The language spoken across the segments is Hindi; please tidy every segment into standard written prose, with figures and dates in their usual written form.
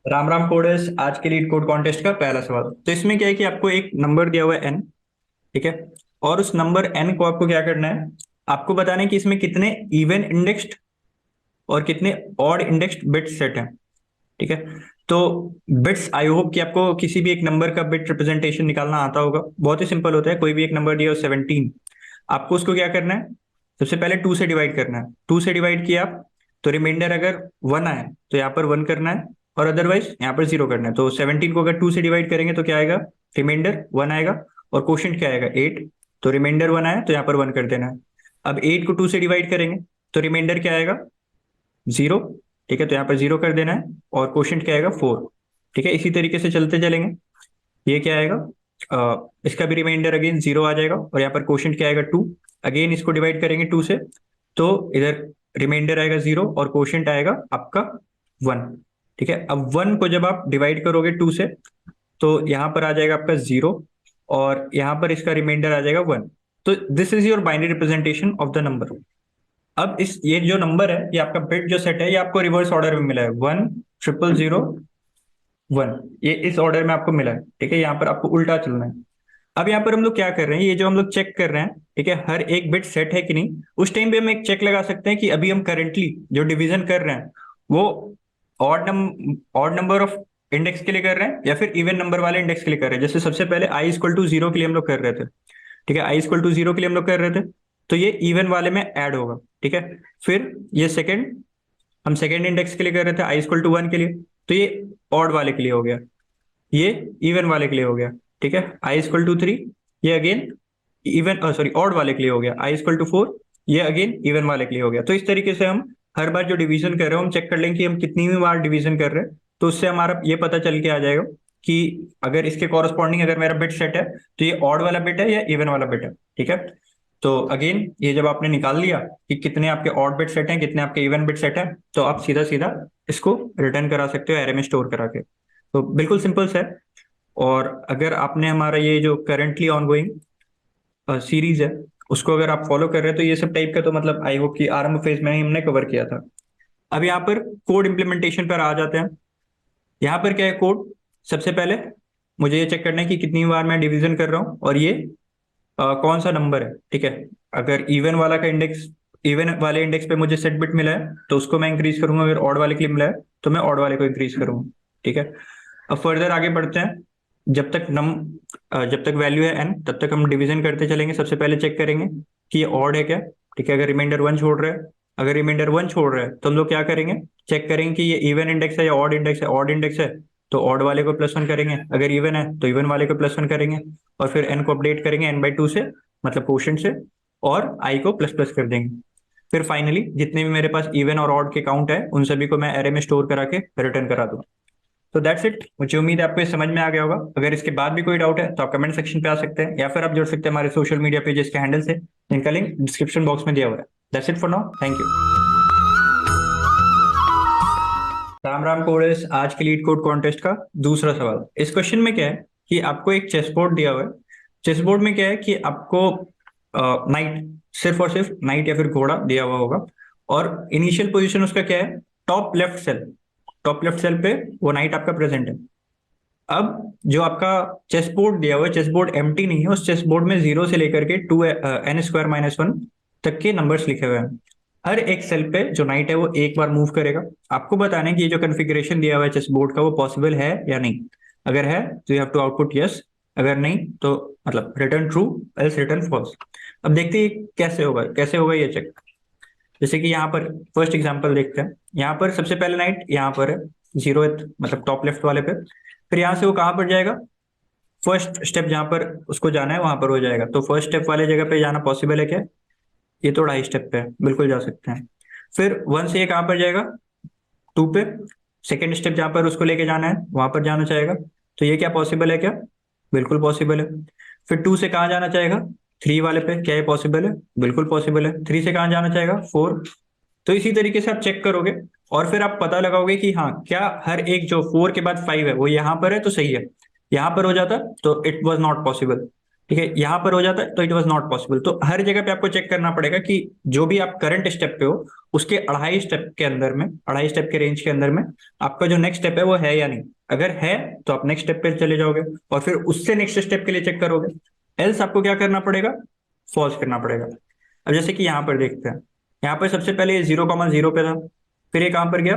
राम राम कोडेस। आज के लीड कोड कॉन्टेस्ट का पहला सवाल। तो इसमें क्या है कि आपको एक नंबर दिया हुआ है एन। ठीक है। और उस नंबर एन को आपको क्या करना है, आपको बताना है कि इसमें कितने इवन इंडेक्स्ड और कितने ऑड इंडेक्स्ड बिट्स सेट हैं। ठीक है। तो बिट्स, आई होप कि आपको किसी भी एक नंबर का बिट रिप्रेजेंटेशन निकालना आता होगा। बहुत ही सिंपल होता है। कोई भी एक नंबर दिया हो 17, आपको उसको क्या करना है, सबसे पहले 2 से डिवाइड करना है। 2 से डिवाइड किया आप, तो रिमाइंडर अगर 1 आए तो यहाँ पर 1 करना है, और अदरवाइज यहाँ पर 0 करना है। तो 17 को अगर 2 से डिवाइड करेंगे तो क्या आएगा, रिमाइंडर 1 आएगा। और क्वोशिएंट क्या आएगा, 8। तो रिमाइंडर 1 आया तो यहाँ पर 1 कर देना है। अब 8 को 2 से डिवाइड करेंगे तो रिमाइंडर क्या आएगा, 0। ठीक है, तो यहाँ पर 0 कर देना है। और क्वोशिएंट क्या आएगा, 4। ठीक है, इसी तरीके से चलते चलेंगे। ये क्या आएगा, इसका भी रिमाइंडर अगेन 0 आ जाएगा, और यहाँ पर क्वोशिएंट क्या आएगा, 2। अगेन इसको डिवाइड करेंगे 2 से, तो इधर रिमाइंडर आएगा 0 और क्वोशिएंट आएगा आपका 1। ठीक है, अब 1 को जब आप डिवाइड करोगे 2 से, तो यहाँ पर आ जाएगा आपका 0, और यहाँ पर इसका रिमाइंडर आ जाएगा 1। तो this is your binary representation of the number. अब इस ये जो नंबर है, ये आपका बिट जो सेट है, ये आपको रिवर्स ऑर्डर में मिला है, 1 0 0 1। ये इस ऑर्डर में आपको मिला है। ठीक है, यहाँ पर आपको उल्टा चलना है। अब यहाँ पर हम लोग क्या कर रहे हैं, ये जो हम लोग चेक कर रहे हैं, ठीक है, हर एक बिट सेट है कि नहीं। उस टाइम पे हम एक चेक लगा सकते हैं कि अभी हम करेंटली जो डिवीजन कर रहे हैं वो ऑड नंबर ऑफ इंडेक्स के लिए कर रहे हैं या फिर इवन नंबर वाले इंडेक्स के लिए कर रहे हैं। जैसे सबसे पहले आई इक्वल टू 0 के लिए हम लोग कर रहे थे। ठीक है, आई इक्वल टू 0 के लिए हम लोग कर रहे थे, तो ये इवन वाले में ऐड होगा। ठीक है। फिर ये सेकंड, हम सेकंड इंडेक्स के लिए कर रहे थे आई इक्वल टू 1 के लिए, तो ये ऑड वाले के लिए हो गया। ये इवन वाले के लिए हो गया। ठीक है, आई इक्वल टू 3, ये अगेन इवन सॉरी ऑड वाले के लिए हो गया। आई इक्वल टू 4, ये अगेन इवन वाले के लिए हो गया। तो इस तरीके से हम हर बार जो डिवीजन कर रहे हो, हम चेक कर लेंगे कि हम कितनी भी बार डिवीजन कर रहे हैं। तो उससे हमारा ये पता चल के आ जाएगा कि अगर इसके कॉरस्पॉन्डिंग अगर मेरा बिट सेट है तो ये ऑड वाला बिट है या इवन वाला बिट है। ठीक है। तो अगेन ये जब आपने निकाल लिया कि कितने आपके ऑड बिट सेट हैं, कितने आपके इवन बिट सेट हैं, तो आप सीधा सीधा इसको रिटर्न करा सकते हो एरे में स्टोर करा के। तो बिल्कुल सिंपल सा है। और अगर आपने हमारा ये जो करंटली ऑनगोइंग सीरीज है उसको अगर आप फॉलो कर रहे हैं, तो ये सब टाइप का तो मतलब आई होप कि आरंभ फेज में ही हमने कवर किया था। अब यहाँ पर कोड इम्प्लीमेंटेशन पर आ जाते हैं। यहाँ पर क्या है कोड, सबसे पहले मुझे ये चेक करना है कि कितनी बार मैं डिवीजन कर रहा हूँ और ये कौन सा नंबर है। ठीक है, अगर इवन वाला का इंडेक्स, इवन वाले इंडेक्स पे मुझे सेट बिट मिला है तो उसको मैं इंक्रीज करूंगा। अगर ऑड वाले के लिए मिला है तो मैं ऑड वाले को इंक्रीज करूंगा। ठीक है। अब फर्दर आगे बढ़ते हैं। जब तक जब तक वैल्यू है एन, तब तक हम डिवीजन करते चलेंगे। सबसे पहले चेक करेंगे कि ये ऑड है क्या। ठीक है, अगर रिमाइंडर 1 छोड़ रहा है, अगर रिमाइंडर 1 छोड़ रहा है तो हम लोग क्या करेंगे, चेक करेंगे कि ये इवन इंडेक्स है या ऑड इंडेक्स है। ऑड इंडेक्स है तो ऑड वाले को +1 करेंगे, अगर इवन है तो इवन वाले को +1 करेंगे, और फिर एन को अपडेट करेंगे n/2 से, मतलब क्वोशिएंट से, और आई को प्लस प्लस कर देंगे। फिर फाइनली जितने भी मेरे पास इवन और ऑड के काउंट है उन सभी को मैं एरे में स्टोर करा के रिटर्न करा दूँ। तो दैट्स इट। मुझे उम्मीद है आपको ये समझ में आ गया होगा। अगर इसके बाद भी कोई डाउट है तो आप कमेंट सेक्शन पे आ सकते हैं, या फिर आप जुड़ सकते हैं हमारे सोशल मीडिया पेजेस के हैंडल से, जिनका लिंक डिस्क्रिप्शन बॉक्स में दिया हुआ है। That's it for now, thank you. Ram Ram coders. आज के लीड कोड कॉन्टेस्ट का दूसरा सवाल। इस क्वेश्चन में क्या है कि आपको एक चेस बोर्ड दिया हुआ है। चेस बोर्ड में क्या है कि आपको नाइट, सिर्फ और सिर्फ नाइट या फिर घोड़ा दिया हुआ होगा, और इनिशियल पोजीशन उसका क्या है, top left cell. Top left cell पे वो नाइट आपका प्रेजेंट है। अब जो आपका चेस बोर्ड दिया हुआ है, चेस बोर्ड एम्प्टी नहीं है। उस चेस बोर्ड में 0 से लेकर के 2n² - 1 तक के नंबर्स लिखे हुए हैं। हर एक सेल पे जो नाइट है वो एक बार मूव करेगा। आपको बताना है कि ये जो कॉन्फ़िगरेशन दिया हुआ है चेस बोर्ड का वो पॉसिबल है या नहीं। अगर है तो you have to output yes, अगर नहीं तो मतलब return true, else return false. अब देखते हैं कैसे होगा, कैसे होगा ये चेक। जैसे कि यहाँ पर फर्स्ट एग्जांपल देखते हैं। यहाँ पर सबसे पहले नाइट यहाँ पर है, 0 मतलब टॉप लेफ्ट वाले पे। फिर यहाँ से वो कहाँ पर जाएगा, फर्स्ट स्टेप जहाँ पर उसको जाना है वहां पर हो जाएगा। तो फर्स्ट स्टेप वाले जगह पे जाना पॉसिबल है क्या, ये तो 2.5 स्टेप पे है, बिल्कुल जा सकते हैं। फिर 1 से ये कहाँ पर जाएगा, 2 पे। सेकेंड स्टेप जहाँ पर उसको लेके जाना है वहां पर जाना चाहेगा। तो ये क्या पॉसिबल है क्या, बिल्कुल पॉसिबल है। फिर 2 से कहाँ जाना चाहेगा, 3 वाले पे। क्या ये पॉसिबल है, बिल्कुल पॉसिबल है। 3 से कहाँ जाना चाहेगा, 4। तो इसी तरीके से आप चेक करोगे और फिर आप पता लगाओगे कि हाँ, क्या हर एक जो 4 के बाद 5 है वो यहाँ पर है तो सही है। यहाँ पर हो जाता तो इट वॉज नॉट पॉसिबल। ठीक है, यहाँ पर हो जाता है तो इट वाज नॉट पॉसिबल। तो हर जगह पे आपको चेक करना पड़ेगा कि जो भी आप करंट स्टेप पे हो उसके 2.5 स्टेप के अंदर में, 2.5 स्टेप के रेंज के अंदर में आपका जो नेक्स्ट स्टेप है वो है या नहीं। अगर है तो आप नेक्स्ट स्टेप पे चले जाओगे और फिर उससे नेक्स्ट स्टेप के लिए चेक करोगे। एल्स आपको क्या करना पड़ेगा, फॉल्स करना पड़ेगा। अब जैसे कि यहाँ पर देखते हैं, यहाँ पर सबसे पहले ये 0,0 पे था, फिर ये कहाँ पर गया,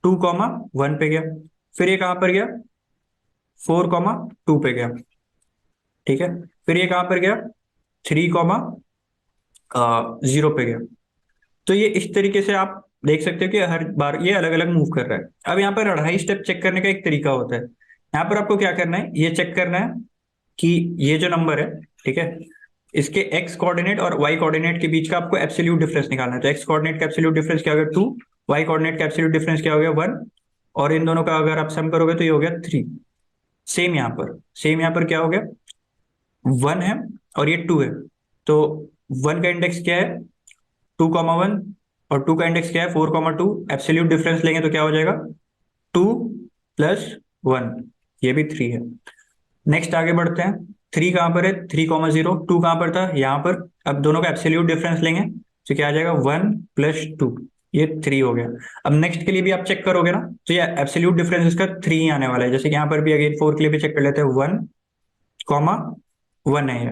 2,1 पे गया, फिर ये कहाँ पर गया, 4,2 पे गया। ठीक है, फिर ये कहाँ पर गया, 3,0 पे गया। तो ये इस तरीके से आप देख सकते हो कि हर बार ये अलग अलग मूव कर रहा है। अब यहाँ पर 2.5 स्टेप चेक करने का एक तरीका होता है। यहाँ पर आपको क्या करना है, ये चेक करना है कि ये जो नंबर है, ठीक है, इसके एक्स कोऑर्डिनेट और वाई कोऑर्डिनेट के बीच का आपको एब्सोल्यूट डिफरेंस निकालना है। तो एक्स कोऑर्डिनेट का एब्सोल्यूट डिफरेंस क्या हो गया, 2, वाई कोऑर्डिनेट का एब्सोल्यूट डिफरेंस क्या हो गया, 1, और इन दोनों का अगर आप सम करोगे तो ये हो गया 3। सेम यहाँ पर क्या हो गया, 1 है और ये 2 है। तो 1 का इंडेक्स क्या है, 2,1, और 2 का इंडेक्स क्या है, 4,2। एब्सोल्यूट डिफरेंस लेंगे तो क्या हो जाएगा, 2 + 1, ये भी 3 है। नेक्स्ट आगे बढ़ते हैं, 3 कहाँ पर है, 3,0, 2 कहाँ पर था, यहाँ पर। अब दोनों का एब्सोल्यूट डिफरेंस लेंगे तो क्या आ जाएगा, 1 + 2, ये 3 हो गया। अब नेक्स्ट के लिए भी आप चेक करोगे ना, तो ये एब्सोल्यूट डिफरेंस इसका 3 ही आने वाला है। जैसे कि यहाँ पर भी अगेन 4 के लिए भी चेक कर लेते हैं, 1,1 है ये।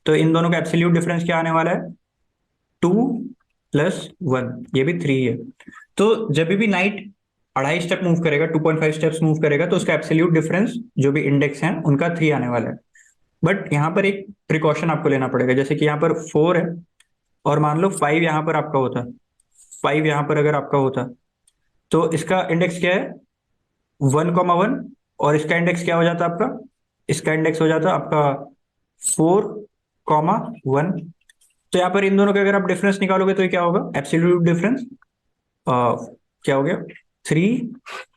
तो इन दोनों का एब्सोल्यूट डिफरेंस क्या आने वाला है, 2 + 1, ये भी 3 है। तो जब भी नाइट 2.5 स्टेप मूव करेगा, 2.5 स्टेप्स मूव करेगा, तो उसका एब्सोल्यूट डिफरेंस जो भी इंडेक्स है उनका 3 आने वाला है। बट यहाँ पर एक प्रिकॉशन आपको लेना पड़ेगा। जैसे कि यहाँ पर 4 है और मान लो 5 यहाँ पर आपका होता, 5 यहाँ पर अगर आपका होता तो इसका इंडेक्स क्या है, 1,1, और इसका इंडेक्स क्या हो जाता आपका, इसका इंडेक्स हो जाता आपका 4,1। तो यहाँ पर इन दोनों का अगर आप डिफरेंस निकालोगे तो ये क्या होगा, एब्सोल्यूट डिफरेंस क्या हो गया, 3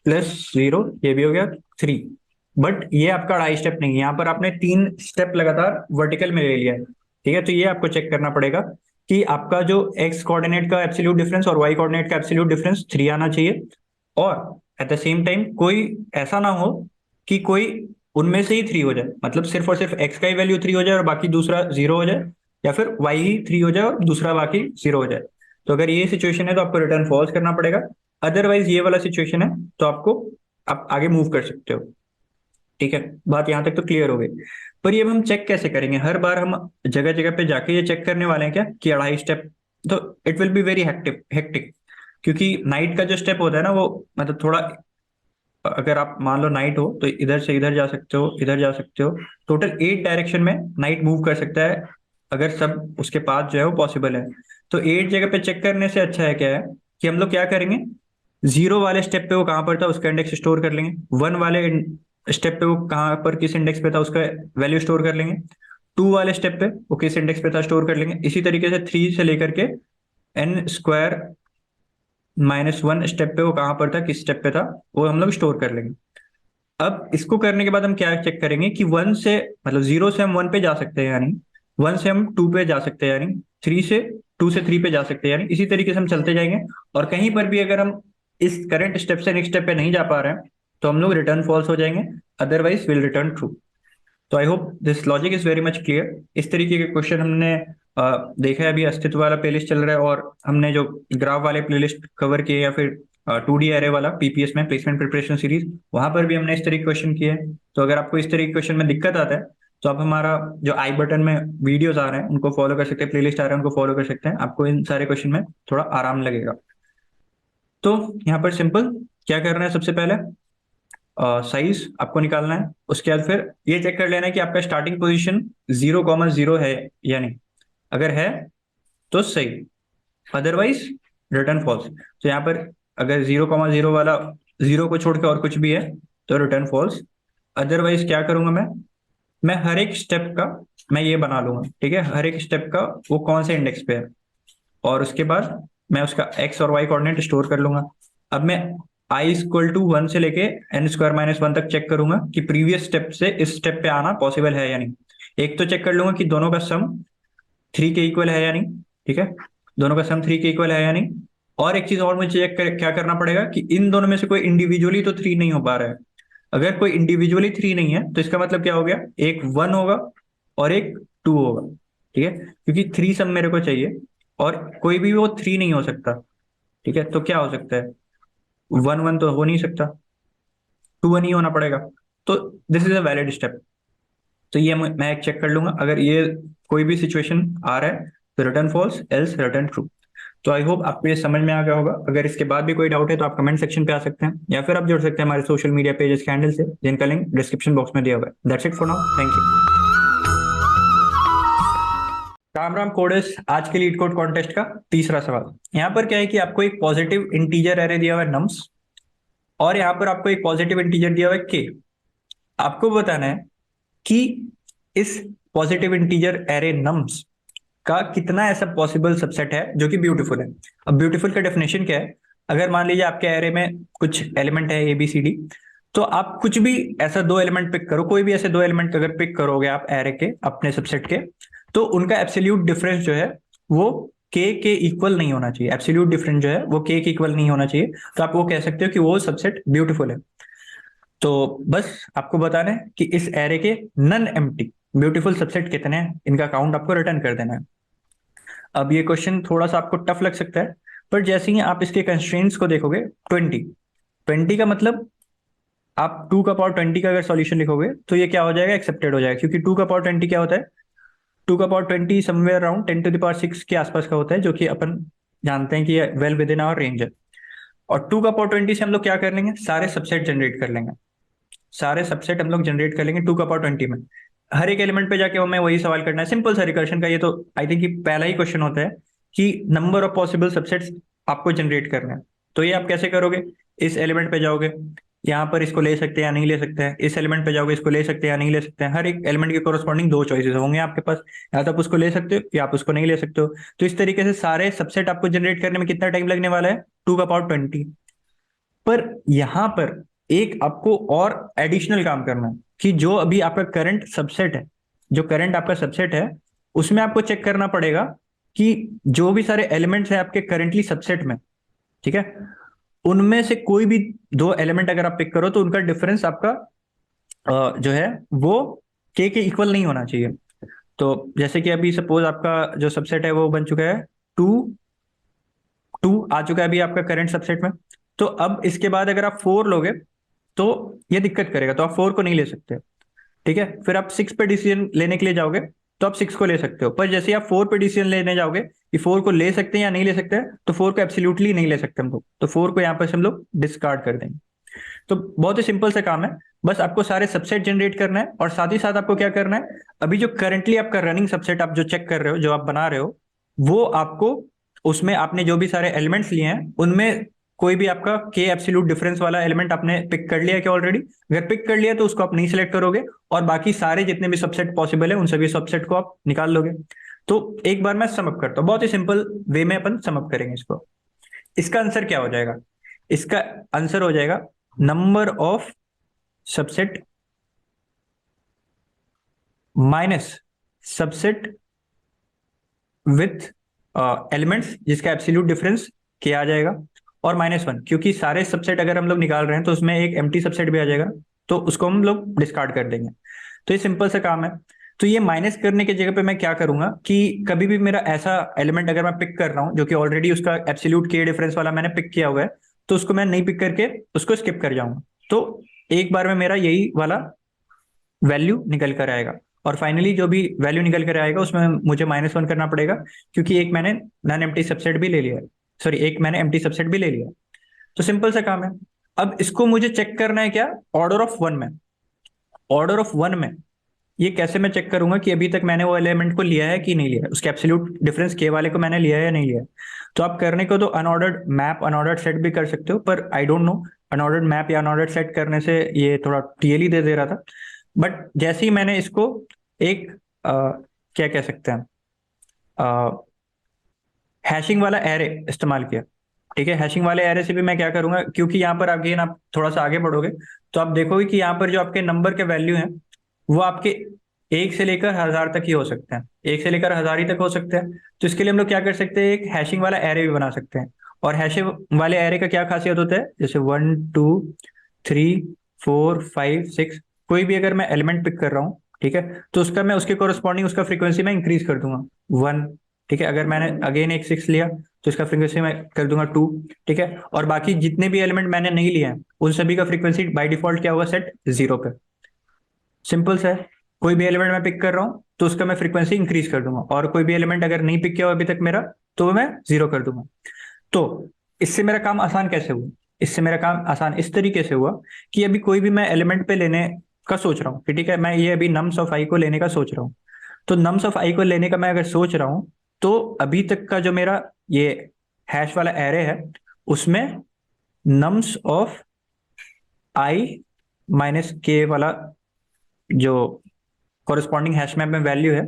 + 0, ये भी हो गया 3। बट ये आपका 2.5 स्टेप नहीं है, यहाँ पर आपने 3 स्टेप लगातार वर्टिकल में ले लिया है। ठीक है, तो ये आपको चेक करना पड़ेगा कि आपका जो एक्स कोऑर्डिनेट का एब्सोल्यूट डिफरेंस और वाई कोऑर्डिनेट का एब्सोल्यूट डिफरेंस 3 आना चाहिए। और एट द सेम टाइम कोई ऐसा ना हो कि कोई उनमें से ही 3 हो जाए, मतलब सिर्फ और सिर्फ एक्स का ही वैल्यू 3 हो जाए और बाकी दूसरा 0 हो जाए, या फिर वाई ही 3 हो जाए और दूसरा बाकी 0 हो जाए। तो अगर ये सिचुएशन है तो आपको रिटर्न फॉल्स करना पड़ेगा। अदरवाइज ये वाला सिचुएशन है तो आपको आप आगे मूव कर सकते हो। ठीक है, बात यहां तक तो क्लियर हो गई। पर ये अब हम चेक कैसे करेंगे, हर बार हम जगह जगह पे जाके ये चेक करने वाले हैं क्या कि 2.5 स्टेप, तो it will be very hectic hectic. क्योंकि नाइट का जो स्टेप होता है ना वो मतलब थोड़ा, अगर आप मान लो नाइट हो तो इधर से इधर जा सकते हो, इधर जा सकते हो, टोटल 8 डायरेक्शन में नाइट मूव कर सकता है अगर सब उसके पास जो है वो पॉसिबल है। तो 8 जगह पे चेक करने से अच्छा है क्या है कि हम लोग क्या करेंगे, 0 वाले स्टेप पे वो कहाँ पर था उसका इंडेक्स स्टोर कर लेंगे, 1 वाले स्टेप पे वो कहाँ पर किस इंडेक्स पे था उसका वैल्यू स्टोर कर लेंगे, 2 वाले स्टेप पे वो किस इंडेक्स पे था स्टोर कर लेंगे। इसी तरीके से 3 से लेकर के n² - 1 स्टेप पे वो कहाँ पर था, किस स्टेप पे था, वो हम लोग स्टोर कर लेंगे। अब इसको करने के बाद हम क्या चेक करेंगे कि 1 से मतलब 0 से हम 1 पे जा सकते हैं, यानी 1 से हम 2 पे जा सकते हैं, यानी 3 से 2 से 3 पे जा सकते हैं, यानी इसी तरीके से हम चलते जाएंगे। और कहीं पर भी अगर हम इस करंट स्टेप से नेक्स्ट स्टेप पे नहीं जा पा रहे हैं तो हम लोग रिटर्न फॉल्स हो जाएंगे, अदरवाइज विल रिटर्न ट्रू। तो I hope this logic is very much clear. इस तरीके के क्वेश्चन हमने देखा है। अभी अस्तित्व वाला प्लेलिस्ट चल रहा है और हमने जो ग्राफ वाले प्लेलिस्ट कवर किए या फिर 2D एरे वाला पीपीएस में प्लेसमेंट प्रिपरेशन सीरीज, वहां पर भी हमने इस तरह के क्वेश्चन किए हैं। तो अगर आपको इस तरह के क्वेश्चन में दिक्कत आता है तो आप हमारा जो आई बटन में वीडियोस आ रहे हैं उनको फॉलो कर सकते हैं, प्लेलिस्ट आ रहे हैं उनको फॉलो कर सकते हैं, आपको इन सारे क्वेश्चन में थोड़ा आराम लगेगा। तो यहाँ पर सिंपल क्या करना है, सबसे पहले साइज आपको निकालना है। उसके बाद फिर ये चेक कर लेना है कि आपका स्टार्टिंग पोजीशन 0,0 है या नहीं। अगर है तो सही, अदरवाइज रिटर्न फॉल्स। तो यहाँ पर अगर 0,0 वाला 0 को छोड़ के और कुछ भी है तो रिटर्न फॉल्स। अदरवाइज क्या करूंगा मैं हर एक स्टेप का मैं ये बना लूंगा, ठीक है, हर एक स्टेप का वो कौन से इंडेक्स पे है, और उसके बाद मैं उसका एक्स और वाई कोऑर्डिनेट स्टोर कर लूंगा। अब मैं i = 1 से लेके n² - 1 तक चेक करूंगा कि प्रीवियस स्टेप से इस स्टेप पे आना पॉसिबल है या नहीं। एक तो चेक कर लूंगा कि दोनों का सम 3 के इक्वल है या नहीं, ठीक है, दोनों का सम 3 के इक्वल है या नहीं। और एक चीज और मुझे क्या करना पड़ेगा कि इन दोनों में से कोई इंडिविजुअली तो 3 नहीं हो पा रहा है। अगर कोई इंडिविजुअली 3 नहीं है तो इसका मतलब क्या हो गया, एक 1 होगा और एक 2 होगा, ठीक है, क्योंकि 3 सब मेरे को चाहिए और कोई भी वो 3 नहीं हो सकता, ठीक है। तो क्या हो सकता है, 1 1 तो हो नहीं सकता, 2 1 ही होना पड़ेगा। तो this is a valid step. तो ये मैं एक चेक कर लूंगा, अगर ये कोई भी सिचुएशन आ रहा है तो return false, else return true. तो आई होप आपको ये समझ में आ गया होगा। अगर इसके बाद भी कोई डाउट है तो आप कमेंट सेक्शन पे आ सकते हैं, या फिर आप जुड़ सकते हैं हमारे सोशल मीडिया पेजेस के हैंडल से, जिनका लिंक डिस्क्रिप्शन बॉक्स में दिया हुआ है। That's it for now, thank you. Ram Ram coders, आज के लीड कोड कॉन्टेस्ट का तीसरा सवाल। यहाँ पर क्या है कि आपको एक पॉजिटिव इंटीजर एरे दिया हुआ है नम्स, और यहाँ पर आपको एक पॉजिटिव इंटीजर दिया हुआ है के। आपको बताना है कि इस पॉजिटिव इंटीजर एरे नम्स का कितना ऐसा पॉसिबल सबसेट है जो कि ब्यूटीफुल है। अब ब्यूटीफुल का डेफिनेशन क्या है, अगर मान लीजिए आपके एरे में कुछ एलिमेंट है ABCD, तो आप कुछ भी ऐसा 2 एलिमेंट पिक करो, कोई भी ऐसे 2 एलिमेंट अगर पिक करोगे आप एरे के अपने सबसेट के, तो उनका एब्सोल्यूट डिफरेंस जो है वो के इक्वल नहीं होना चाहिए। एब्सोल्यूट डिफरेंस जो है वो के इक्वल नहीं होना चाहिए। तो आप वो कह सकते हो कि वो सबसेट ब्यूटीफुल है। तो बस आपको बताना है कि इस एरे के नन एम्प्टी ब्यूटीफुल सबसेट कितने हैं, इनका काउंट आपको रिटर्न कर देना है। अब ये क्वेश्चन थोड़ा सा आपको टफ लग सकता है, पर जैसे ही आप इसके कंस्ट्रेंट्स को देखोगे, 20 20 का मतलब आप 2 का पावर 20 का अगर सॉल्यूशन लिखोगे तो ये क्या हो जाएगा, एक्सेप्टेड हो जाएगा, क्योंकि 2 का पावर 20 क्या होता है, 2 का power 20 somewhere around 10 to the power 6 के आसपास का होता है, जो कि अपन जानते हैं कि well within our range है। और 2 का पावर 20 से हम लोग क्या कर लेंगे, सारे सबसेट जनरेट कर लेंगे। सारे सबसेट हम लोग जनरेट कर लेंगे 2 का पावर 20 में। हर एक एलिमेंट पे जाके हमें वही सवाल करना है, सिंपल सा रिकर्शन का। ये तो आई थिंक पहला ही क्वेश्चन होता है कि नंबर ऑफ पॉसिबल सबसेट्स आपको जनरेट करना है। तो ये आप कैसे करोगे, इस एलिमेंट पे जाओगे, यहाँ पर इसको ले सकते हैं या नहीं ले सकते हैं, इस एलिमेंट पे जाओगे, इसको ले सकते हैं या नहीं ले सकते हैं। हर एक एलिमेंट के कोरस्पॉन्डिंग 2 चॉइसेस होंगे आपके पास, या तो आप उसको ले सकते हो या आप उसको नहीं ले सकते हो। तो इस तरीके से सारे सबसेट आपको जनरेट करने में कितना टाइम लगने वाला है, 2 का पावर 20। पर यहां पर एक आपको और एडिशनल काम करना है कि जो अभी आपका करंट सबसेट है, जो करंट आपका सबसेट है, उसमें आपको चेक करना पड़ेगा कि जो भी सारे एलिमेंट्स हैं आपके करंटली सबसेट में, ठीक है, उनमें से कोई भी 2 एलिमेंट अगर आप पिक करो तो उनका डिफरेंस आपका जो है वो के इक्वल नहीं होना चाहिए। तो जैसे कि अभी सपोज आपका जो सबसेट है वो बन चुका है, टू 2 आ चुका है अभी आपका करंट सबसेट में। तो अब इसके बाद अगर आप 4 लोगे तो ये दिक्कत करेगा, तो आप 4 को नहीं ले सकते, ठीक है। फिर आप 6 पे डिसीजन लेने के लिए जाओगे तो आप 6 को ले सकते हो, पर जैसे ही आप 4 पे डिसीजन लेने जाओगे कि 4 को ले सकते हैं या नहीं ले सकते हैं, तो 4 को एब्सोल्युटली नहीं ले सकते हम लोग, तो 4 को यहाँ पर से हम लोग डिस्कार्ड कर देंगे। तो बहुत ही सिंपल सा काम है, बस आपको सारे सबसेट जनरेट करना है, और साथ ही साथ आपको क्या करना है, अभी जो करंटली आपका रनिंग सबसेट आप जो चेक कर रहे हो, जो आप बना रहे हो, वो आपको उसमें आपने जो भी सारे एलिमेंट्स लिए हैं उनमें कोई भी आपका के एब्सोल्यूट डिफरेंस वाला एलिमेंट आपने पिक कर लिया क्या ऑलरेडी। अगर पिक कर लिया तो उसको आप नहीं सिलेक्ट करोगे, और बाकी सारे जितने भी सबसेट पॉसिबल है उन सभी सबसेट को आप निकाल लोगे। तो एक बार मैं समअप करता हूँ, बहुत ही सिंपल वे में अपन समअप करेंगे इसको। इसका आंसर क्या हो जाएगा, इसका आंसर हो जाएगा number of subset minus subset with elements जिसका एब्सोल्यूट डिफरेंस क्या आ जाएगा, और -1, क्योंकि सारे सबसेट अगर हम लोग निकाल रहे हैं तो उसमें एक एम्प्टी सबसेट भी आ जाएगा, तो उसको हम लोग डिस्कार्ड कर देंगे। तो ये सिंपल सा काम है। तो ये माइनस करने की जगह पे मैं क्या करूंगा कि कभी भी मेरा ऐसा एलिमेंट अगर मैं पिक कर रहा हूं जो कि ऑलरेडी उसका एब्सोल्यूट के डिफरेंस वाला मैंने पिक किया हुआ है, तो उसको मैं नहीं पिक करके उसको स्किप कर जाऊंगा। तो एक बार में मेरा यही वाला वैल्यू निकल कर आएगा, और फाइनली जो भी वैल्यू निकल कर आएगा उसमें मुझे -1 करना पड़ेगा, क्योंकि एक मैंने नॉन एम्प्टी सबसेट भी ले लिया है, सॉरी एक मैंने एम्प्टी सबसेट भी ले लिया। तो सिंपल सा काम है। अब इसको मुझे चेक करना है क्या, ऑर्डर ऑफ 1 में। ऑर्डर ऑफ 1 में ये कैसे मैं चेक करूंगा कि अभी तक मैंने वो एलिमेंट को लिया है कि नहीं लिया है, उसके एब्सोल्यूट डिफरेंस के वाले को मैंने लिया है या नहीं लिया है। तो आप करने को तो अनऑर्डर्ड मैप अनऑर्डर्ड सेट भी कर सकते हो, पर I don't know unordered map या अनऑर्डर्ड सेट करने से ये थोड़ा टीएल दे दे रहा था। बट जैसे ही मैंने इसको एक क्या कह सकते हैं, हैशिंग वाला एरे इस्तेमाल किया, ठीक है। हैशिंग वाले एरे से भी मैं क्या करूंगा, क्योंकि यहाँ पर अगेन आप थोड़ा सा आगे बढ़ोगे तो आप देखोगे कि यहाँ पर जो आपके नंबर के वैल्यू हैं वो आपके 1 से लेकर 1000 तक ही हो सकते हैं, 1 से लेकर 1000 ही तक हो सकते हैं। तो इसके लिए हम लोग क्या कर सकते हैं, एक हैशिंग वाला एरे भी बना सकते हैं। और हैशिंग वाले एरे का क्या खासियत होता है, जैसे 1 2 3 4 5 6, कोई भी अगर मैं एलिमेंट पिक कर रहा हूँ ठीक है, तो उसका मैं उसके कोरस्पॉन्डिंग उसका फ्रीक्वेंसी मैं इंक्रीज कर दूंगा 1। ठीक है, अगर मैंने अगेन एक 6 लिया तो इसका फ्रीक्वेंसी मैं कर दूंगा 2। ठीक है, और बाकी जितने भी एलिमेंट मैंने नहीं लिए हैं उन सभी का फ्रीक्वेंसी बाय डिफॉल्ट क्या होगा, सेट 0 पे। सिंपल सा है। कोई भी एलिमेंट मैं पिक कर रहा हूँ तो उसका मैं फ्रीक्वेंसी इंक्रीज कर दूंगा, और कोई भी एलिमेंट अगर नहीं पिक किया हो अभी तक मेरा तो वो मैं 0 कर दूंगा। तो इससे मेरा काम आसान कैसे हुआ? इससे मेरा काम आसान इस तरीके से हुआ कि अभी कोई भी मैं एलिमेंट पे लेने का सोच रहा हूँ कि ठीक है, मैं ये अभी नम्स ऑफ आई को लेने का सोच रहा हूँ। तो नम्स ऑफ आई को लेने का मैं अगर सोच रहा हूँ तो अभी तक का जो मेरा ये हैश वाला एरे है उसमें नम्स ऑफ आई माइनस के वाला जो कॉरेस्पॉन्डिंग हैश मैप में वैल्यू है,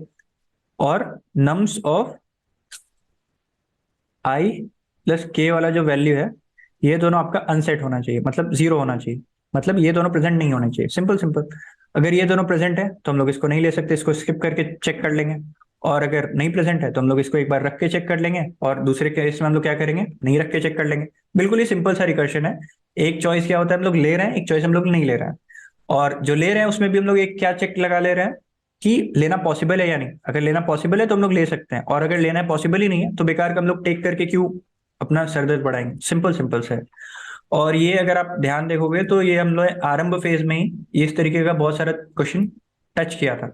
और नम्स ऑफ आई प्लस के वाला जो वैल्यू है, ये दोनों आपका अनसेट होना चाहिए, मतलब 0 होना चाहिए। मतलब ये दोनों प्रेजेंट नहीं होने चाहिए, सिंपल सिंपल। अगर ये दोनों प्रेजेंट है तो हम लोग इसको नहीं ले सकते, इसको स्किप करके चेक कर लेंगे। और अगर नहीं प्रेजेंट है तो हम लोग इसको एक बार रख के चेक कर लेंगे, और दूसरे केस में हम लोग क्या करेंगे, नहीं रख के चेक कर लेंगे। बिल्कुल ही सिंपल सा रिकर्शन है। एक चॉइस क्या होता है, हम लोग ले रहे हैं, एक चॉइस हम लोग नहीं ले रहे हैं। और जो ले रहे हैं उसमें भी हम लोग एक क्या चेक लगा ले रहे हैं कि लेना पॉसिबल है या नहीं। अगर लेना पॉसिबल है तो हम लोग ले सकते हैं, और अगर लेना पॉसिबल ही नहीं है तो बेकार का हम लोग टेक करके क्यों अपना सरदर्द बढ़ाएंगे। सिंपल सिंपल से है। और ये अगर आप ध्यान देखोगे तो ये हम लोग आरंभ फेज में ही ये इस तरीके का बहुत सारा क्वेश्चन टच किया था।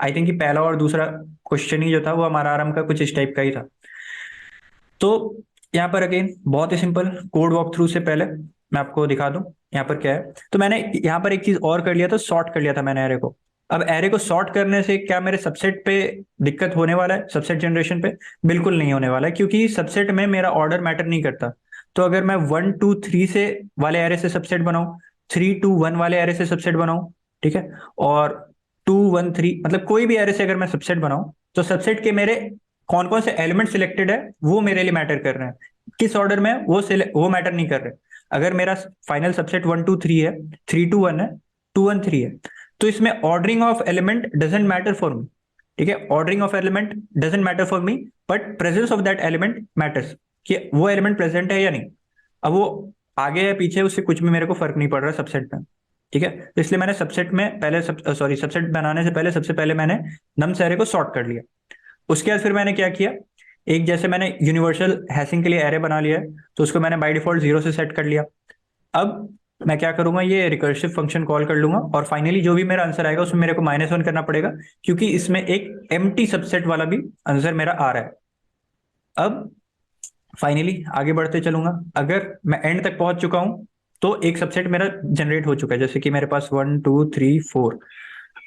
आई थिंक कि पहला और दूसरा क्वेश्चन ही जो था वो हमारा आरंभ का कुछ इस टाइप का ही था। तो यहाँ पर अगेन बहुत ही सिंपल कोड वॉक थ्रू से पहले मैं आपको दिखा दूं यहाँ पर क्या है। तो मैंने यहाँ पर एक चीज और कर लिया था, सॉर्ट कर लिया था मैंने एरे को। अब एरे को सॉर्ट करने से क्या मेरे सबसेट पे दिक्कत होने वाला है, सबसेट जनरेशन पे? बिल्कुल नहीं होने वाला है, क्योंकि सबसेट में मेरा ऑर्डर मैटर नहीं करता। तो अगर मैं 1 2 3 से वाले एरे से सबसेट बनाऊं, 3 2 1 वाले एरे से सबसेट बनाऊं, ठीक है, और 2 1 3 मतलब कोई भी एरे से अगर मैं सबसेट बनाऊं, तो सबसेट के मेरे कौन कौन से एलिमेंट सिलेक्टेड है वो मेरे लिए मैटर कर रहे हैं। किस ऑर्डर में वो मैटर नहीं कर रहे। अगर मेरा फाइनल सबसेट 1 2 3 है, 3 2 1 है, 2 1 3 है, तो इसमें ordering of element doesn't matter for me. ठीक है, ordering of element doesn't matter for me, but presence of that element matters, कि वो एलिमेंट प्रेजेंट है या नहीं। अब वो आगे है पीछे उससे कुछ भी मेरे को फर्क नहीं पड़ रहा सबसेट में। ठीक है, तो इसलिए मैंने सबसेट में पहले सबसेट बनाने से पहले सबसे पहले मैंने नम्स एरे को सॉर्ट कर लिया। उसके बाद फिर मैंने क्या किया, एक जैसे मैंने यूनिवर्सल हैशिंग के लिए एरे बना लिया है तो उसको मैंने बाय डिफॉल्ट 0 से सेट कर लिया। अब मैं क्या करूंगा, ये रिकर्सिव फंक्शन कॉल कर लूंगा, और फाइनली जो भी मेरा आंसर आएगा उसमें मेरे को -1 करना पड़ेगा, क्योंकि इसमें एक एम्प्टी सबसेट वाला भी आंसर मेरा आ रहा है। अब फाइनली आगे बढ़ते चलूंगा। अगर मैं एंड तक पहुंच चुका हूं तो एक सबसेट मेरा जनरेट हो चुका है, जैसे कि मेरे पास 1 2 3 4।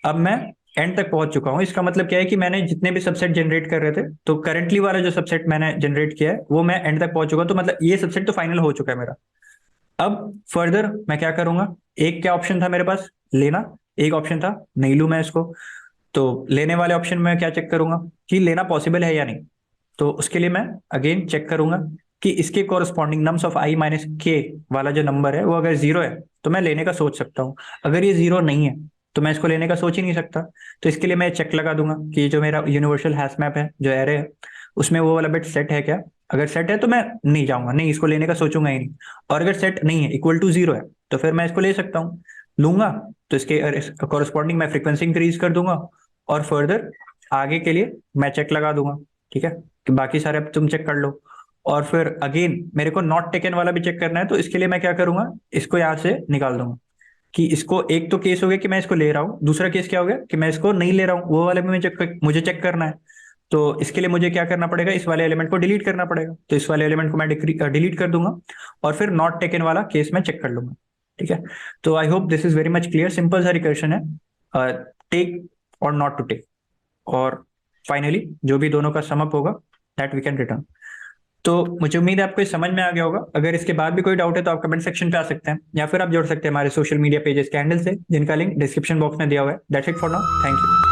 अब मैं एंड तक पहुंच चुका हूं, इसका मतलब क्या है कि मैंने जितने भी सबसेट जनरेट कर रहे थे, तो करंटली वाला जो सबसेट मैंने जनरेट किया है वो मैं एंड तक पहुंच चुका हूं, तो मतलब ये सबसेट तो फाइनल हो चुका है मेरा। अब फर्दर मैं क्या करूंगा, एक क्या ऑप्शन था मेरे पास, लेना। एक ऑप्शन था नहीं लूं मैं इसको। तो लेने वाले ऑप्शन में क्या चेक करूंगा कि लेना पॉसिबल है या नहीं। तो उसके लिए मैं अगेन चेक करूंगा कि इसके corresponding nums of I minus के वाला जो नंबर है वो अगर 0 है तो मैं लेने का सोच सकता हूँ। अगर ये 0 नहीं है तो मैं इसको लेने का सोच ही नहीं सकता। तो इसके लिए मैं चेक लगा दूंगा कि जो मेरा यूनिवर्सल हैश मैप है, जो एरे है, उसमें वो वाला बिट सेट है क्या। अगर सेट है तो मैं नहीं जाऊंगा, नहीं इसको लेने का सोचूंगा ही नहीं। और अगर सेट नहीं है, इक्वल टू 0 है, तो फिर मैं इसको ले सकता हूँ। लूंगा तो इसके कॉरस्पॉन्डिंग मैं फ्रीक्वेंसी इंक्रीज कर दूंगा, और फर्दर आगे के लिए मैं चेक लगा दूंगा। ठीक है, कि बाकी सारे अब तुम चेक कर लो। और फिर अगेन मेरे को नॉट टेकन वाला भी चेक करना है, तो इसके लिए मैं क्या करूंगा, इसको यहाँ से निकाल दूंगा। कि इसको एक तो केस हो गया कि मैं इसको ले रहा हूँ, दूसरा केस क्या हो गया कि मैं इसको नहीं ले रहा हूँ, वो वाले में मुझे चेक करना है। तो इसके लिए मुझे क्या करना पड़ेगा, इस वाले एलिमेंट को डिलीट करना पड़ेगा। तो इस वाले एलिमेंट को मैं डिलीट कर दूंगा, और फिर नॉट टेकन वाला केस में चेक कर लूंगा। ठीक है, तो I hope this is very much clear. Simple सा रिकर्शन है, टेक और नॉट टू टेक, और फाइनली जो भी दोनों का समअप होगा दैट वी कैन रिटर्न। तो मुझे उम्मीद है आपको ये समझ में आ गया होगा। अगर इसके बाद भी कोई डाउट है तो आप कमेंट सेक्शन पे आ सकते हैं, या फिर आप जोड़ सकते हैं हमारे सोशल मीडिया पेजेस के हैंडल से, जिनका लिंक डिस्क्रिप्शन बॉक्स में दिया हुआ है। That's it for now, thank you.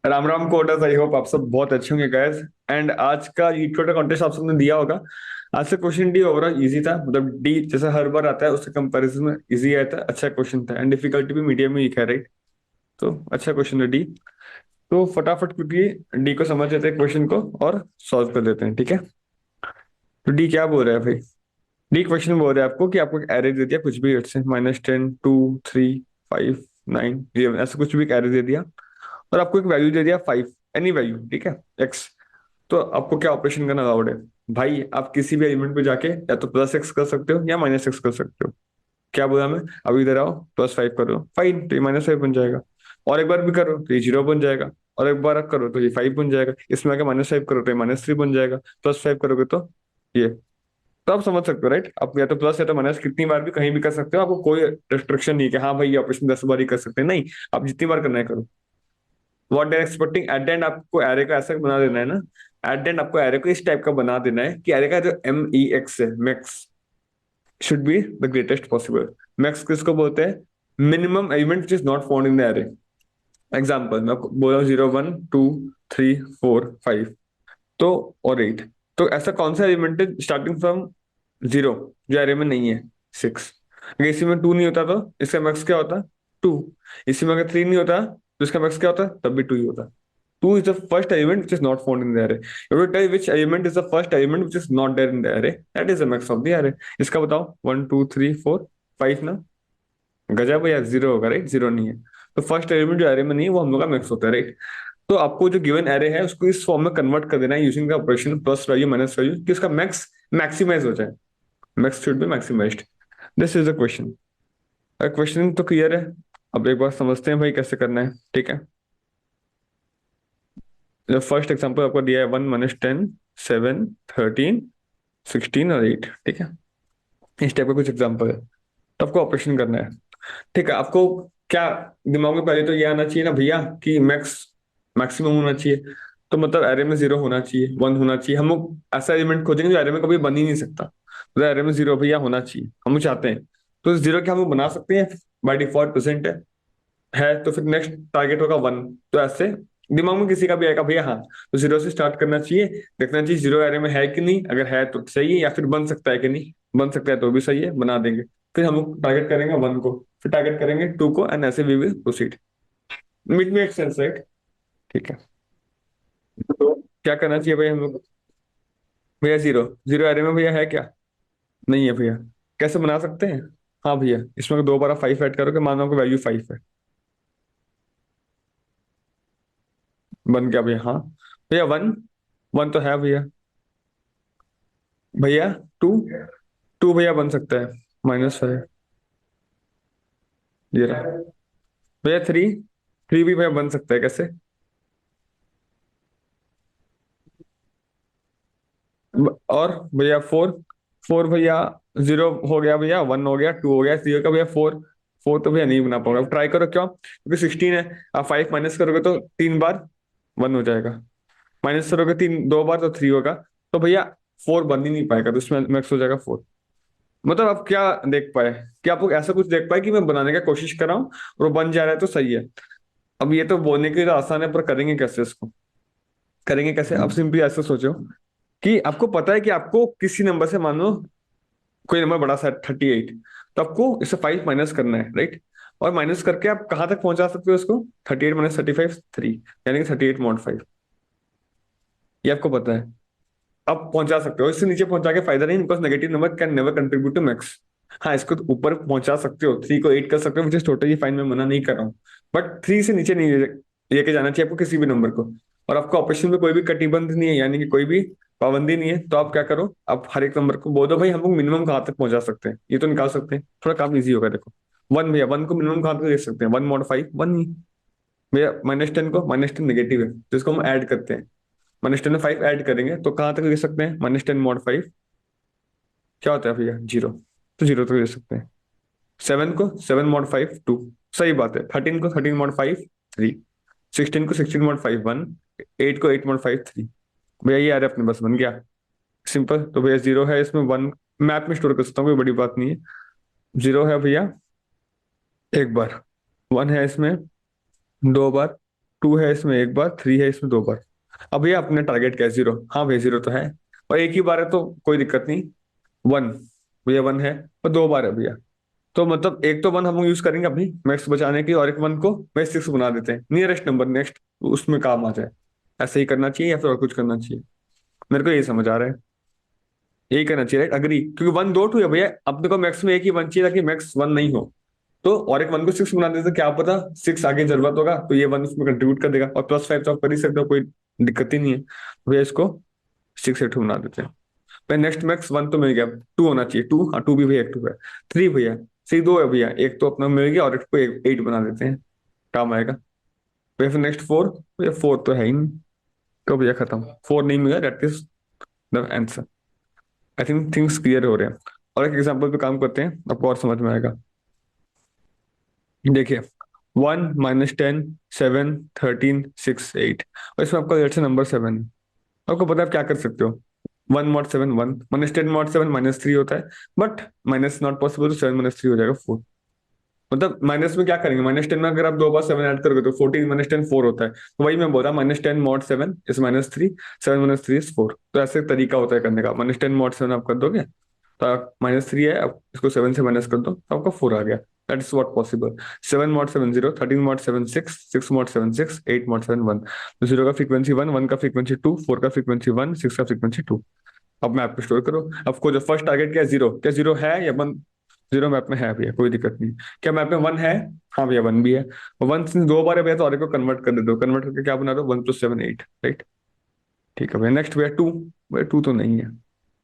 Ram Ram coders, I hope आप सब बहुत अच्छे होंगे गाइस। एंड आज का ये छोटा कॉन्टेस्ट आप सबने दिया होगा। आज से क्वेश्चन डी ओवरऑल इजी था, मतलब डी जैसा हर बार आता है उससे कंपैरिजन में इजी आया था। अच्छा क्वेश्चन था, एंड डिफिकल्टी भी मीडियम में ही है, राइट? तो अच्छा क्वेश्चन है डी। तो फटाफट क्विकली डी को समझ लेते हैं क्वेश्चन को और सॉल्व कर देते हैं, ठीक है? तो डी क्या बोल रहा है भाई? डी क्वेश्चन बोल रहा है आपको कि आपको एक एरे दे दिया कुछ भी, से -10 2 3 5 9, 11, ऐसा कुछ भी कैरी दे दिया और आपको एक वैल्यू दे दिया 5, एनी वैल्यू, ठीक है, एक्स। तो आपको क्या ऑपरेशन करना अलाउड है? भाई आप किसी भी एलिमेंट पे जाके या तो प्लस एक्स कर सकते हो या माइनस एक्स कर सकते हो। क्या बोला मैं? अभी इधर आओ, +5 करो, फाइन, तो ये -5 बन जाएगा। और एक बार भी करो तो ये 0 बन जाएगा। और एक बार करो तो ये 5 बन जाएगा। इसमें आके -5 करो तो ये -3 बन जाएगा। +5 करोगे तो ये। तो आप समझ सकते हो राइट? आप या तो प्लस या तो माइनस कितनी बार भी कहीं भी कर सकते हो। आपको कोई रिस्ट्रिक्शन नहीं है कि हाँ भाई ये ऑपरेशन 10 बार ही कर सकते हैं, नहीं। आप जितनी बार करना है करो। What are expecting at the end, आपको एरे को ऐसा बना देना है ना, एट द एंड आपको एरे को इस टाइप का बना देना है कि एरे का जो MEX है, max, should be the greatest possible. Max किसको बोलते हैं? Minimum element which is not found in the array. Example मैं आपको बोल रहा हूँ 0, 1, 2, 3, 4, 5 तो और 8। तो ऐसा कौन सा एलिमेंट है स्टार्टिंग फ्रॉम 0 जो एरे में नहीं है? 6। अगर इसी में 2 नहीं होता तो इसका मैक्स क्या होता? 2। इसी में अगर 3 नहीं होता तो इसका मैक्स क्या होता? तब भी 2 ही होता। 2 is the first element which is not found in the array. You have to tell which element is the first element which is not there in the array. That is the max of the array. इसका बताओ 1, 2, 3, 4, 5 ना। गजब है यार, 0 होगा राइट? 0 नहीं है। तो फर्स्ट एलिमेंट जो एरे में नहीं है वो हम लोग का मैक्स होता है राइट? तो आपको जो गिवन एरे है उसको इस फॉर्म में कन्वर्ट कर देना है using the operation plus value minus value कि उसका मैक्स मैक्सिमाइज हो जाए। Max should be maximised. This is the question. Question तो क्लियर है। अब एक बार समझते हैं भाई कैसे करना है, ठीक है? फर्स्ट एग्जांपल आपको दिया है 1, -10, 7, 13, 16 और 8, ठीक है? इस टाइप का कुछ एग्जांपल है। तो आपको ऑपरेशन करना है, ठीक है? आपको क्या दिमाग में पहले तो ये आना चाहिए ना भैया कि मैक्स मैक्सिमम होना चाहिए। तो मतलब एरे में 0 होना चाहिए, 1 होना चाहिए। हम लोग ऐसा एलिमेंट खोजेंगे जो एरे में कभी बन ही नहीं सकता। तो एरे में 0 भैया होना चाहिए, हम लोग चाहते हैं। तो 0 क्या हम लोग बना सकते हैं? बाय डिफॉल्ट प्रेजेंट है तो फिर नेक्स्ट टारगेट होगा 1। तो ऐसे दिमाग में किसी का भी आएगा भैया हाँ, तो 0 से स्टार्ट करना चाहिए। देखना चाहिए 0 एरे में है कि नहीं, अगर है तो सही है, या फिर बन सकता है कि नहीं। बन सकता है तो भी सही है, बना देंगे। फिर हम लोग टारगेट करेंगे 1 को, फिर टारगेट करेंगे 2 को, एंड ऐसे वी विल प्रोसीड। मिड में एक सेंस राइट? ठीक है। तो क्या करना चाहिए भाई हम लोग? भैया 0, 0 एरे में भैया है क्या? नहीं है भैया। कैसे बना सकते हैं? हाँ भैया, इसमें 2 बार 5 ऐड करोगे, मान लो वैल्यू 5 है। बन गया भैया? हाँ भैया 1, 1 तो है भैया। भैया 2, 2 भैया बन सकता है, -5 ये रहा। भैया 3, 3 भी भैया बन सकता है, कैसे? और भैया 4, 4 भैया 0 हो गया भैया, 1 हो गया, 2 हो गया, 0 का भैया 4, 4 तो भैया नहीं बना पाऊंगा। ट्राई करो, क्यों? क्योंकि 16 है। आप 5 माइनस करोगे तो 3 बार 1 हो जाएगा। माइनस करोगे 3 2 बार तो 3 होगा। तो भैया 4 बन ही नहीं पाएगा, तो इसमें मैक्स हो जाएगा 4। मतलब आप क्या देख पाए कि आप लोग ऐसा कुछ देख पाए कि मैं बनाने का कोशिश कर रहा हूँ और वो बन जा रहा है तो सही है। अब ये तो बोलने के लिए तो आसान है, पर करेंगे कैसे इसको? करेंगे कैसे? अब सिंपली ऐसे सोचो कि आपको पता है कि आपको किसी नंबर से, मान लो कोई नंबर बड़ा सा 38, तो आपको इससे 5 माइनस करना है राइट? और माइनस करके आप कहाँ तक पहुंचा सकते हो इसको? 38 - 35, 3, यानी कि 38/5। ये आपको पता है, आप पहुंचा सकते हो। इससे नीचे पहुंचा के फायदा नहीं, because negative number can never contribute to max. हाँ, इसको तो ऊपर पहुंचा सकते हो, 3 को 8 कर सकते हो, मुझे टोटली फाइन, मैं मना नहीं कर रहा हूँ। बट 3 से नीचे नहीं लेके जाना चाहिए आपको किसी भी नंबर को। और आपको ऑपरेशन में कोई भी कटिबंध नहीं है, यानी कि कोई भी पाबंदी नहीं है। तो आप क्या करो, आप हर एक नंबर को बोल दो भाई हम लोग मिनिमम कहाँ तक पहुंचा सकते हैं, ये तो निकाल सकते हैं। थोड़ा काम ईजी होगा। देखो 1 भैया, 1 को मिनिमम कहाँ तक देख सकते हैं? 1/5, 1 ही भैया। -10 को, -10 नेगेटिव है तो इसको हम ऐड करते हैं। -10 में 5 ऐड करेंगे तो कहाँ तक ले सकते हैं? -10/5 क्या होता है भैया? 0। तो 0 तक ले सकते हैं। 7 को 7/5, 2, सही बात है। 13 को 13/5, 3, 16 को 16/5, 1, 8 को 8/5, 3। भैया ये आ रहा है अपने, बस बन गया सिंपल। तो भैया 0 है इसमें, 1 मैप में स्टोर कर सकता हूँ, कोई बड़ी बात नहीं है। 0 है भैया एक बार, 1 है इसमें 2 बार, 2 है इसमें एक बार, 3 है इसमें 2 बार। अब भैया अपने टारगेट क्या है? 0। हाँ भैया 0 तो है, और एक ही बार है तो कोई दिक्कत नहीं। 1 भैया 1 है और 2 बार है भैया। तो मतलब एक तो 1 हम यूज करेंगे अपनी मैक्स बचाने की, और एक 1 को मैक्स 6 बना देते हैं, नियरेस्ट नंबर नेक्स्ट उसमें काम आ जाए। ऐसे ही करना चाहिए या फिर और कुछ करना चाहिए? मेरे को यही समझ आ रहा है, यही करना चाहिए राइट? अग्री? क्योंकि 1 2 2 है भैया, अपने को मैक्स में एक ही 1 चाहिए ताकि मैक्स 1 नहीं हो। तो और एक 1 को 6 बना देते, क्या पता 6 आगे जरूरत होगा तो ये 1 उसमें कंट्रीब्यूट कर देगा, और +5 तो आप कर ही सकते हो, कोई दिक्कत ही नहीं है। तो भैया इसको 6 बना देते हैं। भाई नेक्स्ट मैक्स 1 तो मिल गया, 2 होना चाहिए, 2, हाँ 2 भी भैया, एक 2 है। 3 भैया, 3 2 है भैया, एक तो अपना मिल गया और एक को 8 बना देते हैं, काम आएगा। भैया फिर नेक्स्ट 4, भैया 4 तो है ही नहीं, तो भैया खत्म, 4 नहीं मिला, that is the answer. I think things clear हो रहे हैं। और एक एग्जाम्पल पे काम करते हैं, आपको और समझ में आएगा। देखिए 1 -10 7 13 6 8, और इसमें आपका लेट से नंबर 7 है। आपको पता है आप क्या कर सकते हो, 1 mod 7 1, -10 mod 7 -3 होता है, बट माइनस नॉट पॉसिबल, तो 7 -3 हो जाएगा 4। मतलब माइनस में क्या करेंगे, -10 में अगर आप 2 बार 7 ऐड करोगे तो 14 -10 4 होता है, तो वही मैं बोल रहा, -10 mod 7 इज -3, 7 -3 इज 4। तो ऐसे एक तरीका होता है करने का, -10 mod 7 आप कर दोगे तो -3 है, आप इसको 7 से माइनस कर दो तो आपका 4 आ गया। That is what possible. 7 mod 7 0, 13 mod 7 6, 6 mod 7 6, 8 mod 7 1। तो 0 का फ्रीक्वेंसी 1, 1 का फ्रीक्वेंसी 2, 4 का फ्रीक्वेंसी 1, 6 का फ्रीक्वेंसी 2। अब मैप पे स्टोर करो। आपको जो फर्स्ट टारगेट क्या है, 0, क्या 0 है या 1? 0 मैप में है भैया, कोई दिक्कत नहीं। क्या मैप में 1 है? हाँ भैया 1 भी है। 1 सिंस 2 बार है भैया, तो और को कन्वर्ट कर दे दो, कन्वर्ट करके क्या बना दो, 1 + 7 8, राइट। ठीक है भैया, नेक्स्ट भैया 2। भैया 2 तो नहीं है,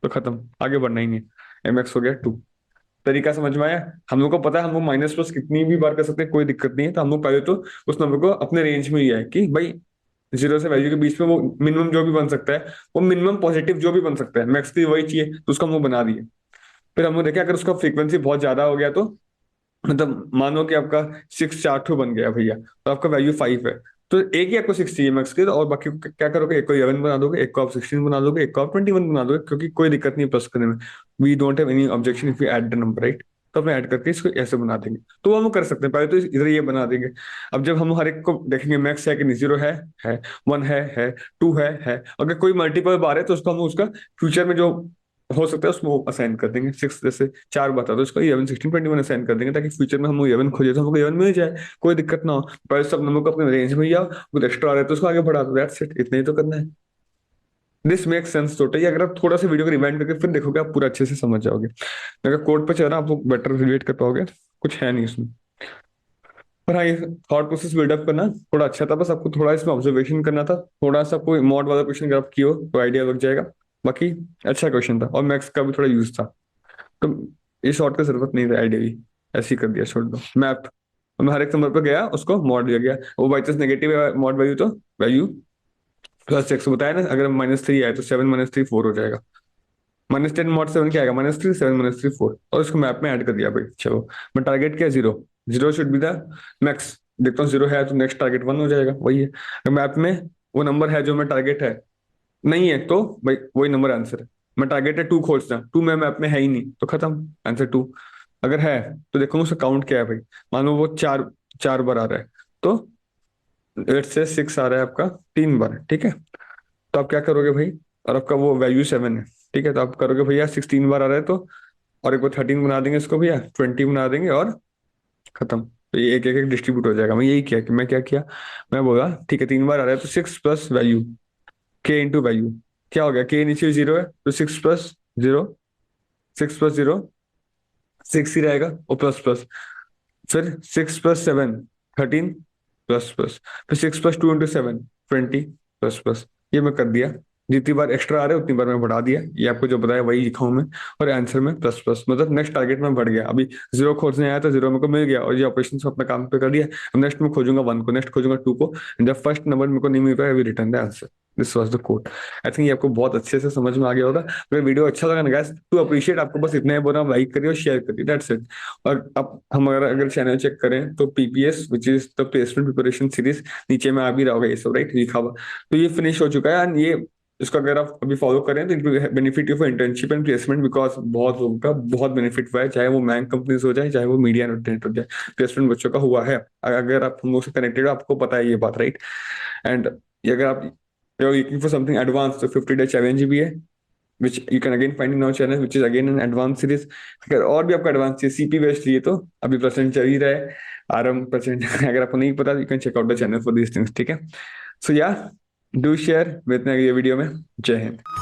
तो खत्म, आगे बढ़ना ही नहीं। MX हो गया 2। तरीका समझ में आया? हम लोग को पता है हम लोग माइनस प्लस कितनी भी बार कर सकते हैं, कोई दिक्कत नहीं है। तो हम लोग पहले तो उस नंबर को अपने रेंज में ही है कि भाई 0 से वैल्यू के बीच में वो मिनिमम जो भी बन सकता है, वो मिनिमम पॉजिटिव जो भी बन सकता है, मैक्स की वही चाहिए, तो उसको हम लोग बना दिए। फिर हम लोग देखे अगर उसका फ्रीक्वेंसी बहुत ज्यादा हो गया तो, मतलब मानो कि आपका 6 4 2 बन गया भैया, तो आपका वैल्यू 5 है, तो एक ही आपको 6 चाहिए मैक्स के, तो और बाकी को क्या करोगे, एक को 11 बना दोगे, एक को आप 16 बना दोगे, एक को आप 21 बना दोगे, क्योंकि कोई दिक्कत नहीं है प्लस करने में। We don't have any objection if you add the number, right. तो हम ऐड करके इसको ऐसे बना देंगे, तो वो हम कर सकते हैं। पहले तो इधर ये बना देंगे। अब जब हम हर एक को देखेंगे मैक्स है कि नहीं, 0 है 1 है 2 है, अगर कोई मल्टीपल बार है तो उसको हम उसका फ्यूचर में जो हो सकता है उसमें असाइन कर देंगे। 6 जैसे 4 बता दो, इसको 11 16 21 असाइन कर देंगे, ताकि फ्यूचर में हम 11 खोजे तो हमको 11 मिल जाए, कोई दिक्कत ना हो। पर सब नंबर को अपने रेंज में ही आओ, कुछ एक्स्ट्रा आ रहा है तो उसको आगे बढ़ा दो, दैट्स इट, इतना ही तो करना है। This make sense totally. अगर आप थोड़ा सा वीडियो को रिवाइंड करके फिर देखोगे, आप पूरा अच्छे से समझ जाओगे। अगर कोड पे चल रहा है आप लोग बेटर रिलेट कर पाओगे, कुछ है नहीं इसमें। पर हाँ, ये थॉट प्रोसेस बिल्डअप करना थोड़ा अच्छा था, बस आपको थोड़ा इसमें ऑब्जर्वेशन करना था, थोड़ा सा कोई मॉड वाला क्वेश्चन अगर आप किए हो तो आइडिया लग जाएगा। बाकी अच्छा क्वेश्चन था, और मैथ्स का भी थोड़ा यूज था, तो ये शॉर्ट का जरूरत नहीं था, आइडियली ऐसे ही कर दिया, छोड़ दो मैप। मैं हर एक नंबर पर गया, उसको मॉड दिया गया, वो बाई चांस नेगेटिव है मॉड वैल्यू, तो वैल्यू +6 बताया ना, अगर -3 आए तो 7 -3 4 हो जाएगा। -10 मॉड 7 क्या आएगा, -3 7 -3 4, और उसको मैप में ऐड कर दिया भाई। चलो, मैं टारगेट क्या है, 0, 0 शुड बी द मैक्स। देखता हूँ 0 है तो नेक्स्ट टारगेट 1 हो जाएगा, वही है। अगर मैप में वो नंबर है जो मैं टारगेट है, नहीं है तो भाई वही नंबर आंसर है। मैं टारगेट है 2 खोजना, 2 में मैप में है ही नहीं, तो खत्म, आंसर 2। अगर है तो देखूंगा उसका काउंट क्या है भाई। मान लो वो 4 4 बार आ रहा है, तो 8 से 6 आ रहा है आपका 3 बार, ठीक है। तो आप क्या करोगे भाई, और आपका वो वैल्यू 7 है, ठीक है, तो आप करोगे भैया 16 बार आ रहा है तो, और एक बार 13 बना देंगे इसको भैया, 20 बना देंगे, और खत्म। तो ये एक एक एक डिस्ट्रीब्यूट हो जाएगा। मैं यही किया कि मैं क्या किया, मैं बोला ठीक है 3 बार आ रहा है तो 6 प्लस वैल्यू, के इंटू वैल्यू, क्या हो गया, के नीचे 0 है तो 6 प्लस 0, 6 प्लस 0 6 ही रहेगा, और प्लस प्लस, फिर 6 + 7 13 प्लस प्लस, फिर 6 + 2 × 7 20 प्लस प्लस। ये मैं कर दिया, जितनी बार एक्स्ट्रा आ रहे उतनी बार मैं बढ़ा दिया, ये आपको जो बताया वही लिखा हूं मैं। और आंसर में प्लस प्लस, मतलब नेक्स्ट टारगेट में बढ़ गया। अभी 0 खोजने आया तो 0 मेरे को मिल गया, और ये ऑपरेशन अपने काम पे कर दिया। अब नेक्स्ट में खोजूंगा 1 को, नेक्स्ट खोजूंगा 2 को, जब फर्स्ट नंबर मेरे को नहीं मिल पाया, return the answer. This was the code. I think ये आपको बहुत अच्छे से समझ में आ गया होगा। अगर वीडियो अच्छा लगा ना गाइस, टू अप्रिशिएट, आपको बस इतना ही बोल रहा हूं, लाइक करिए और शेयर करिए, दैट्स इट। और अब हम अगर चैनल चेक करें तो PPS which is the placement preparation series, नीचे में आ भी रहा होगा ये सब, राइट, लिखा हुआ। तो ये फिनिश हो चुका है, एंड ये इसको अगर आप अभी फॉलो करें तो it will benefit you for internship and placement, because बहुत लोगों का बहुत बेनिफिट हुआ है, चाहे वो मैंग कंपनीज हो जाए, चाहे वो मीडिया इंटरनेट हो जाए, प्लेसमेंट बच्चों का हुआ है। अगर आप हम लोग से कनेक्टेड हो, आपको पता है ये बात, राइट। एंड अगर आप लुकिंग फॉर समथिंग एडवांस, तो 50 डे चैलेंज भी है, which you can again find in our channel, which is again an advanced series। अगर और भी आपका एडवांस चाहिए, CP बेस्ड चाहिए, तो अभी परसेंट चल ही रहा है, RM%। अगर आपको नहीं पता, you can check out the channel for these things, ठीक है। सो या डू शेयर, मिलते हैं अगली वीडियो में। जय हिंद।